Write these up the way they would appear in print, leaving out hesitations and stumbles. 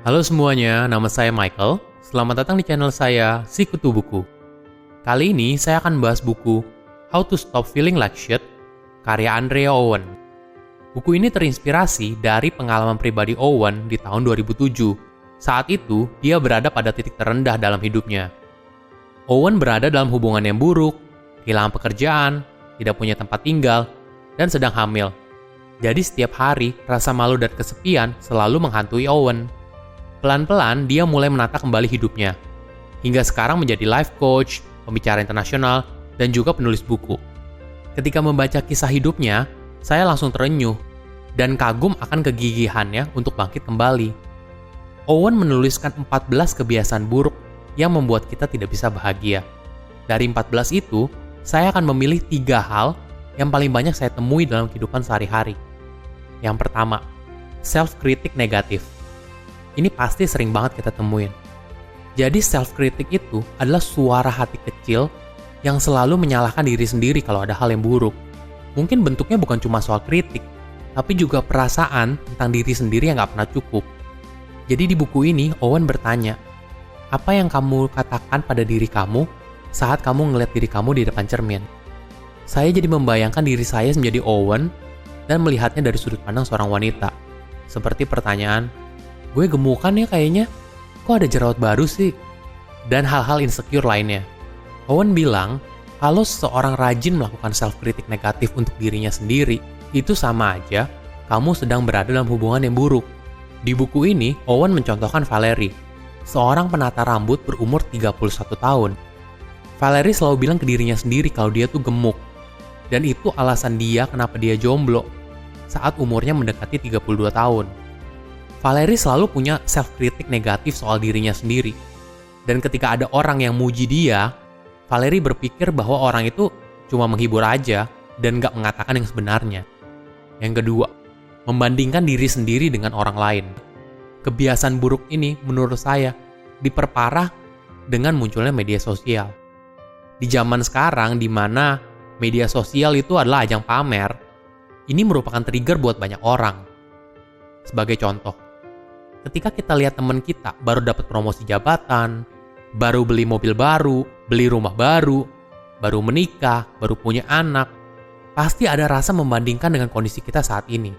Halo semuanya, nama saya Michael. Selamat datang di channel saya, Sikutu Buku. Kali ini saya akan bahas buku How to Stop Feeling Like Shit, karya Andrea Owen. Buku ini terinspirasi dari pengalaman pribadi Owen di tahun 2007. Saat itu, dia berada pada titik terendah dalam hidupnya. Owen berada dalam hubungan yang buruk, kehilangan pekerjaan, tidak punya tempat tinggal, dan sedang hamil. Jadi setiap hari, rasa malu dan kesepian selalu menghantui Owen. Pelan-pelan, dia mulai menata kembali hidupnya. Hingga sekarang menjadi life coach, pembicara internasional, dan juga penulis buku. Ketika membaca kisah hidupnya, saya langsung terenyuh dan kagum akan kegigihannya untuk bangkit kembali. Owen menuliskan 14 kebiasaan buruk yang membuat kita tidak bisa bahagia. Dari 14 itu, saya akan memilih 3 hal yang paling banyak saya temui dalam kehidupan sehari-hari. Yang pertama, self-kritik negatif. Ini pasti sering banget kita temuin. Jadi self-kritik itu adalah suara hati kecil yang selalu menyalahkan diri sendiri kalau ada hal yang buruk. Mungkin bentuknya bukan cuma soal kritik, tapi juga perasaan tentang diri sendiri yang gak pernah cukup. Jadi di buku ini, Owen bertanya, apa yang kamu katakan pada diri kamu saat kamu ngeliat diri kamu di depan cermin? Saya jadi membayangkan diri saya menjadi Owen dan melihatnya dari sudut pandang seorang wanita. Seperti pertanyaan, gue gemukan ya kayaknya, kok ada jerawat baru sih? Dan hal-hal insecure lainnya. Owen bilang, kalau seseorang rajin melakukan self-kritik negatif untuk dirinya sendiri, itu sama aja kamu sedang berada dalam hubungan yang buruk. Di buku ini, Owen mencontohkan Valerie, seorang penata rambut berumur 31 tahun. Valerie selalu bilang ke dirinya sendiri kalau dia tuh gemuk. Dan itu alasan dia kenapa dia jomblo saat umurnya mendekati 32 tahun. Valerie selalu punya self-kritik negatif soal dirinya sendiri. Dan ketika ada orang yang muji dia, Valerie berpikir bahwa orang itu cuma menghibur aja dan gak mengatakan yang sebenarnya. Yang kedua, membandingkan diri sendiri dengan orang lain. Kebiasaan buruk ini menurut saya diperparah dengan munculnya media sosial. Di zaman sekarang di mana media sosial itu adalah ajang pamer, ini merupakan trigger buat banyak orang. Sebagai contoh, ketika kita lihat teman kita baru dapat promosi jabatan, baru beli mobil baru, beli rumah baru, baru menikah, baru punya anak, pasti ada rasa membandingkan dengan kondisi kita saat ini.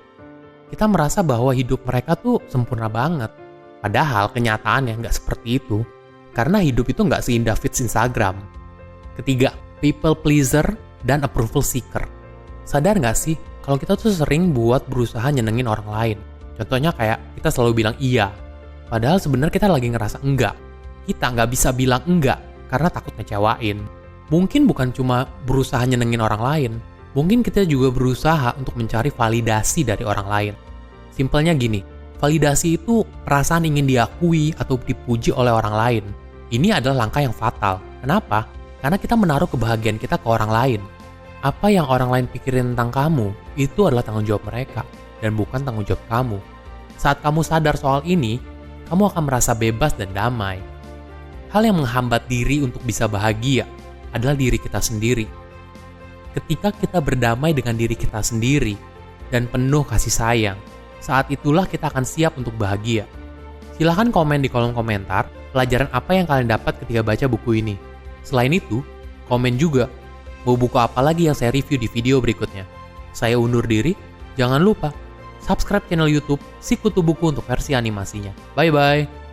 Kita merasa bahwa hidup mereka tuh sempurna banget. Padahal kenyataannya nggak seperti itu. Karena hidup itu nggak seindah feeds Instagram. Ketiga, people pleaser dan approval seeker. Sadar nggak sih kalau kita tuh sering buat berusaha nyenengin orang lain? Contohnya kayak kita selalu bilang iya, padahal sebenarnya kita lagi ngerasa enggak. Kita nggak bisa bilang enggak karena takut ngecewain. Mungkin bukan cuma berusaha nyenengin orang lain, mungkin kita juga berusaha untuk mencari validasi dari orang lain. Simpelnya gini, validasi itu perasaan ingin diakui atau dipuji oleh orang lain. Ini adalah langkah yang fatal. Kenapa? Karena kita menaruh kebahagiaan kita ke orang lain. Apa yang orang lain pikirin tentang kamu, itu adalah tanggung jawab mereka, dan bukan tanggung jawab kamu. Saat kamu sadar soal ini, kamu akan merasa bebas dan damai. Hal yang menghambat diri untuk bisa bahagia adalah diri kita sendiri. Ketika kita berdamai dengan diri kita sendiri dan penuh kasih sayang, saat itulah kita akan siap untuk bahagia. Silahkan komen di kolom komentar pelajaran apa yang kalian dapat ketika baca buku ini. Selain itu, komen juga mau buku apa lagi yang saya review di video berikutnya. Saya undur diri, jangan lupa subscribe channel YouTube Sikutu Buku untuk versi animasinya. Bye-bye!